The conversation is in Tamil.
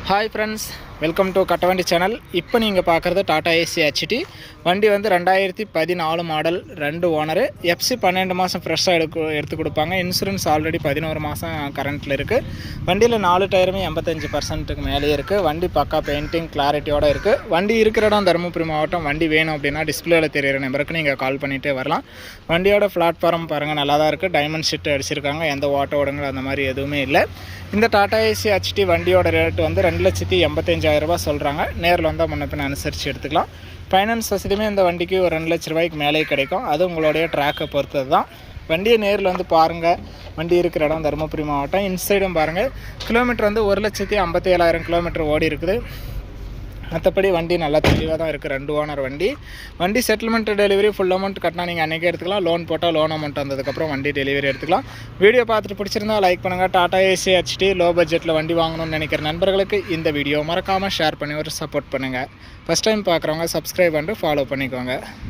Hi friends, welcome to Kattavandi channel. இப்போ நீங்கள் பார்க்குறது டாடா ஏசி ஹெச்டி வண்டி வந்து 2014 மாடல், 2 ஓனரு. எஃப்சி 12 மாதம் ஃப்ரெஷ்ஷாக எடுத்து கொடுப்பாங்க. இன்சூரன்ஸ் ஆல்ரெடி 11 மாதம் கரண்ட்டில் இருக்குது. வண்டியில் 4 டயருமே 85% மேலேயே இருக்குது. வண்டி பக்கா பெயிண்டிங் கிளாரிட்டியோடு இருக்குது. வண்டி இருக்கிற இடம் தருமபுரி மாவட்டம். வண்டி வேணும் அப்படின்னா டிஸ்பிளேவில் தெரியிற நம்பருக்கு நீங்கள் கால் பண்ணிகிட்டே வரலாம். வண்டியோட பிளாட்ஃபார்ம் பாருங்கள், நல்லா தான் இருக்குது. டைமண்ட் ஷீட் அடிச்சிருக்காங்க. எந்த ஓட்ட ஓடுங்கள் அந்த மாதிரி எதுவுமே இல்லை. இந்த டாடா ஏசி ஹெச்டி வண்டியோட ரேட்டு வந்து 2,85,000 சொல்கிறாங்க. நேரில் வந்தால் முன்ன பின்ன அனுசரித்து எடுத்துக்கலாம். ஃபைனான்ஸ் வசதியுமே இந்த வண்டிக்கு ஒரு 2 லட்ச ரூபாய்க்கு மேலே கிடைக்கும். அது உங்களுடைய ட்ராக்கை பொறுத்தது தான். வண்டியை நேரில் வந்து பாருங்கள். வண்டி இருக்கிற இடம் தருமபுரி மாவட்டம். இன்சைடும் பாருங்கள். கிலோமீட்டர் வந்து 1,57,000 கிலோமீட்டர் ஓடி இருக்குது. மற்றபடி வண்டி நல்லா தெளிவாக தான் இருக்குது. 2 ஓனர் வண்டி செட்டில்மெண்ட் டெலிவரி ஃபுல் அமௌண்ட் கட்டினா நீங்கள் அன்றைக்கே எடுத்துக்கலாம். லோன் போட்டால் லோன் அமௌண்ட் வந்ததுக்கப்புறம் வண்டி டெலிவரி எடுத்துக்கலாம். வீடியோ பார்த்துட்டு பிடிச்சிருந்தா லைக் பண்ணுங்கள். டாடா ஏசி ஹெச்டி லோ பட்ஜெட்டில் வண்டி வாங்கணும்னு நினைக்கிற நண்பர்களுக்கு இந்த வீடியோ மறக்காமல் ஷேர் பண்ணி ஒரு சப்போர்ட் பண்ணுங்கள். ஃபஸ்ட் டைம் பார்க்குறவங்க சப்ஸ்கிரைப் பண்ணிட்டு ஃபாலோ பண்ணிக்கோங்க.